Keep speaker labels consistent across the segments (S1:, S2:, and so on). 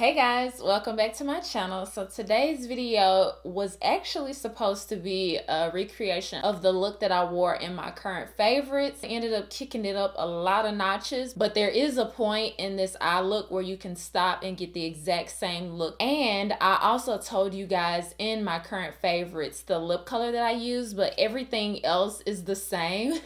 S1: Hey guys, welcome back to my channel. So today's video was actually supposed to be a recreation of the look that I wore in my current favorites. I ended up kicking it up a lot of notches, but there is a point in this eye look where you can stop and get the exact same look. And I also told you guys in my current favorites the lip color that I use, but everything else is the same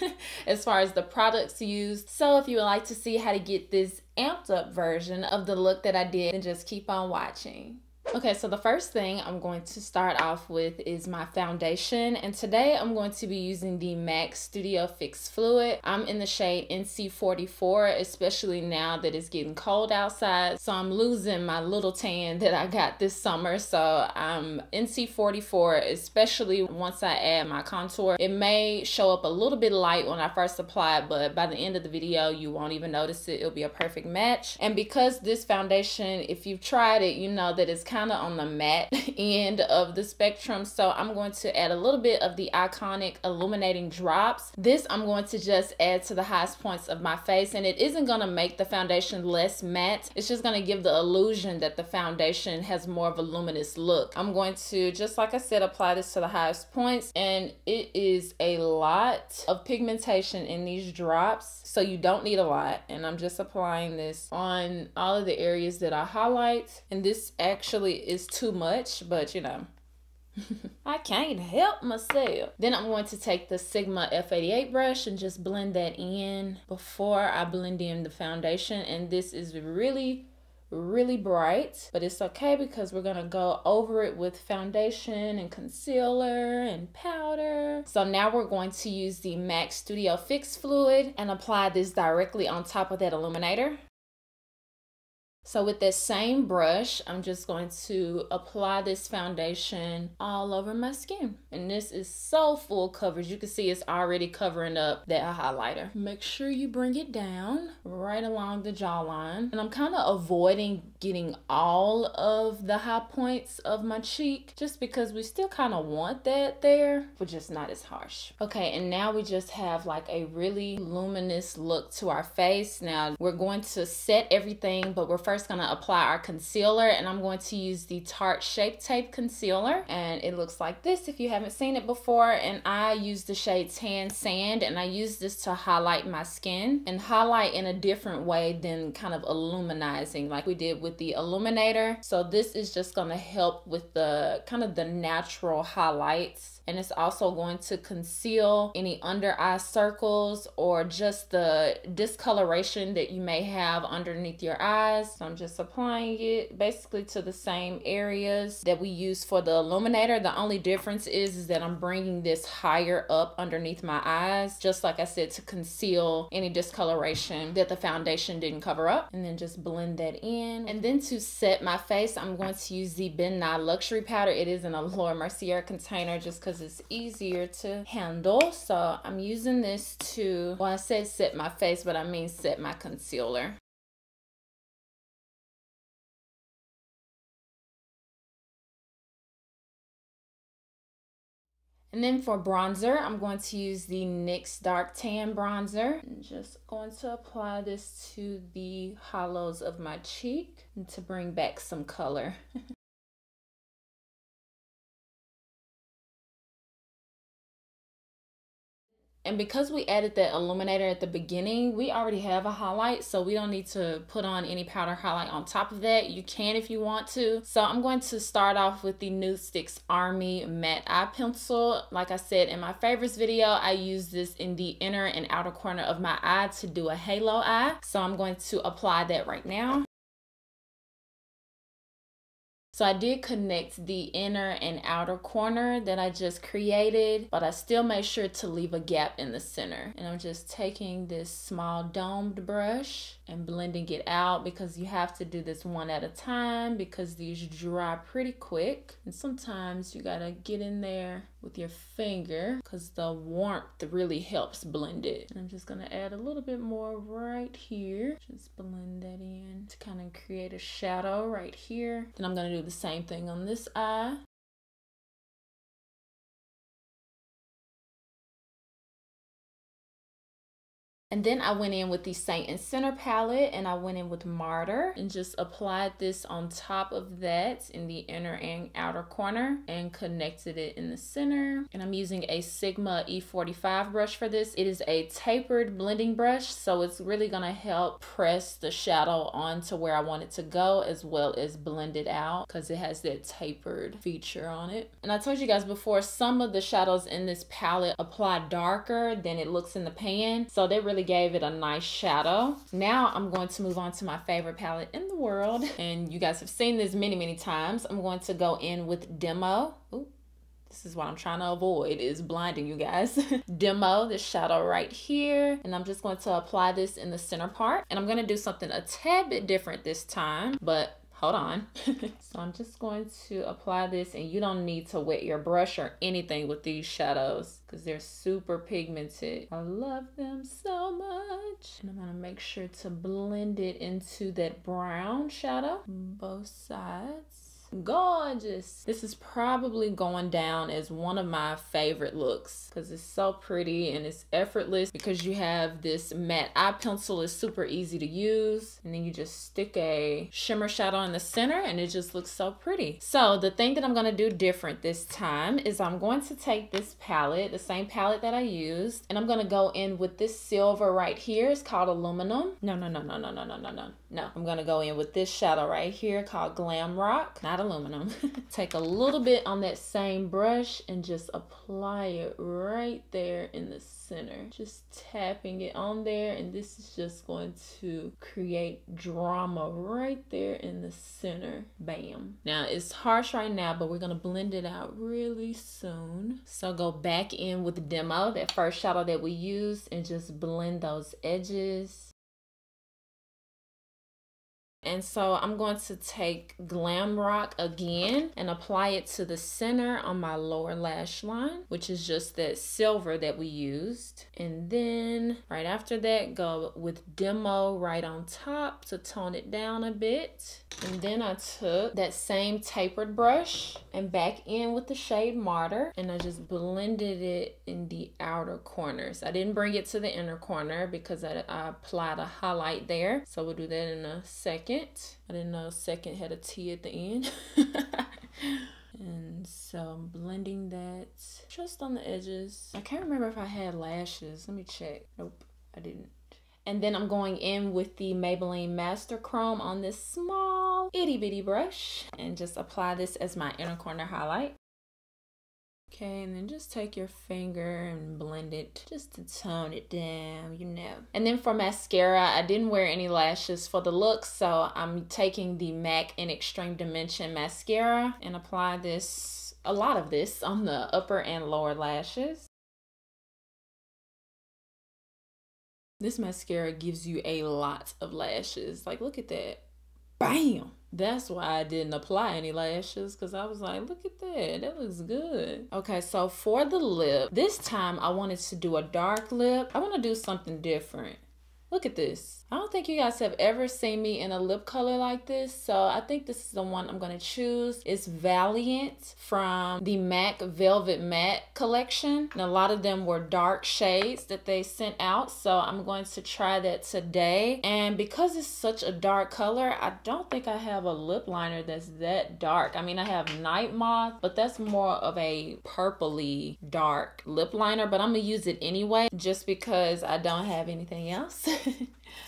S1: as far as the products used. So if you would like to see how to get this amped up version of the look that I did, and just keep on watching. Okay, so the first thing I'm going to start off with is my foundation, and today I'm going to be using the MAC Studio Fix Fluid. I'm in the shade NC44, especially now that it's getting cold outside, so I'm losing my little tan that I got this summer. So I'm NC44, especially once I add my contour. It may show up a little bit light when I first apply it, but by the end of the video you won't even notice it. It'll be a perfect match. And because this foundation, if you've tried it, you know that it's kind of on the matte end of the spectrum, so I'm going to add a little bit of the iconic Illuminating Drops. This I'm going to just add to the highest points of my face, and it isn't going to make the foundation less matte. It's just going to give the illusion that the foundation has more of a luminous look. I'm going to, just like I said, apply this to the highest points, and it is a lot of pigmentation in these drops, so you don't need a lot. And I'm just applying this on all of the areas that I highlight, and this actually is too much, but you know, I can't help myself. Then I'm going to take the Sigma F88 brush and just blend that in before I blend in the foundation. And this is really bright, but it's okay because we're gonna go over it with foundation and concealer and powder. So now we're going to use the MAC Studio Fix Fluid and apply this directly on top of that illuminator. So with that same brush, I'm just going to apply this foundation all over my skin. And this is so full coverage. You can see it's already covering up that highlighter. Make sure you bring it down right along the jawline. And I'm kind of avoiding getting all of the high points of my cheek, just because we still kind of want that there, but just not as harsh. Okay, and now we just have like a really luminous look to our face. Now we're going to set everything, but we're first going to apply our concealer, and I'm going to use the Tarte Shape Tape Concealer, and it looks like this if you haven't seen it before. And I use the shade Tan Sand, and I use this to highlight my skin and highlight in a different way than kind of illuminizing like we did with the illuminator. So this is just going to help with the kind of the natural highlights, and it's also going to conceal any under eye circles or just the discoloration that you may have underneath your eyes. So I'm just applying it basically to the same areas that we use for the illuminator. The only difference is that I'm bringing this higher up underneath my eyes, just like I said, to conceal any discoloration that the foundation didn't cover up. And then just blend that in. And then to set my face, I'm going to use the BenNye Luxury Powder. It is in a Laura Mercier container just because it's easier to handle. So I'm using this to, well, I said set my face, but I mean set my concealer. And then for bronzer, I'm going to use the NYX Dark Tan Bronzer. I'm just going to apply this to the hollows of my cheek and to bring back some color. And because we added that illuminator at the beginning, we already have a highlight, so we don't need to put on any powder highlight on top of that. You can if you want to. So I'm going to start off with the NUDESTIX Army Matte Eye Pencil. Like I said in my favorites video, I use this in the inner and outer corner of my eye to do a halo eye. So I'm going to apply that right now. So I did connect the inner and outer corner that I just created, but I still made sure to leave a gap in the center. And I'm just taking this small domed brush and blending it out, because you have to do this one at a time because these dry pretty quick. And sometimes you gotta get in there with your finger because the warmth really helps blend it. And I'm just gonna add a little bit more right here. Just blend that in to kind of create a shadow right here. Then I'm gonna do the same thing on this eye. And then I went in with the Saint and Center palette, and I went in with Martyr and just applied this on top of that in the inner and outer corner and connected it in the center. And I'm using a Sigma E45 brush for this. It is a tapered blending brush, so it's really gonna help press the shadow onto where I want it to go, as well as blend it out, because it has that tapered feature on it. And I told you guys before, some of the shadows in this palette apply darker than it looks in the pan, so they really gave it a nice shadow. Now I'm going to move on to my favorite palette in the world, and you guys have seen this many times. I'm going to go in with Demo. Ooh. This is what I'm trying to avoid, is blinding you guys. Demo, this shadow right here. And I'm just going to apply this in the center part. And I'm going to do something a tad bit different this time, but hold on. So I'm just going to apply this, and you don't need to wet your brush or anything with these shadows because they're super pigmented. I love them so much. And I'm going to make sure to blend it into that brown shadow, both sides. Gorgeous. This is probably going down as one of my favorite looks because it's so pretty and it's effortless, because you have this matte eye pencil. It's super easy to use, and then you just stick a shimmer shadow in the center and it just looks so pretty. So the thing that I'm going to do different this time is I'm going to take this palette, the same palette that I used, and I'm going to go in with this silver right here. It's called Aluminum. No. I'm going to go in with this shadow right here called Glam Rock, not Aluminum. Take a little bit on that same brush and just apply it right there in the center. Just tapping it on there, and this is just going to create drama right there in the center. Bam. Now it's harsh right now, but we're going to blend it out really soon. So go back in with Demo, that first shadow that we used, and just blend those edges. And so I'm going to take Glam Rock again and apply it to the center on my lower lash line, which is just that silver that we used. And then right after that, go with Demo right on top to tone it down a bit. And then I took that same tapered brush and back in with the shade Martyr, and I just blended it in the outer corners. I didn't bring it to the inner corner because I applied a highlight there. So we'll do that in a second. I didn't know second had a T at the end. And so I'm blending that just on the edges. I can't remember if I had lashes. Let me check. Nope, I didn't. And then I'm going in with the Maybelline Master Chrome on this small itty bitty brush and just apply this as my inner corner highlight. Okay, and then just take your finger and blend it just to tone it down, you know. And then for mascara, I didn't wear any lashes for the look, so I'm taking the MAC in Extreme Dimension mascara and apply this, a lot of this, on the upper and lower lashes. This mascara gives you a lot of lashes. Like, look at that. Bam! That's why I didn't apply any lashes, because I was like, look at that. That looks good. Okay, so for the lip, this time I wanted to do a dark lip. I want to do something different. Look at this. I don't think you guys have ever seen me in a lip color like this, so I think this is the one I'm going to choose. It's Valiant from the MAC Velvet Matte collection, and a lot of them were dark shades that they sent out, so I'm going to try that today. And because it's such a dark color, I don't think I have a lip liner that's that dark. I mean, I have Nightmoth, but that's more of a purpley dark lip liner, but I'm going to use it anyway just because I don't have anything else.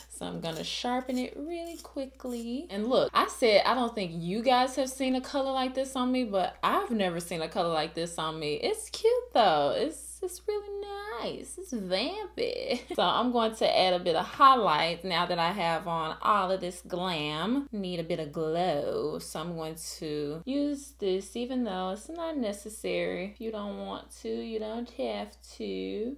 S1: So I'm gonna sharpen it really quickly. And look, I said I don't think you guys have seen a color like this on me, but I've never seen a color like this on me. It's cute though. It's really nice. It's vampy. So I'm going to add a bit of highlight now that I have on all of this glam. Need a bit of glow. So I'm going to use this even though it's not necessary. If you don't want to, you don't have to.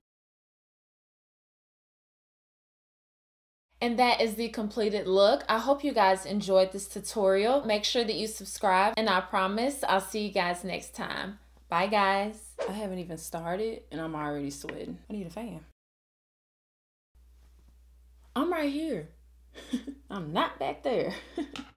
S1: And that is the completed look. I hope you guys enjoyed this tutorial. Make sure that you subscribe, and I promise I'll see you guys next time. Bye guys. I haven't even started and I'm already sweating. I need a fan. I'm right here. I'm not back there.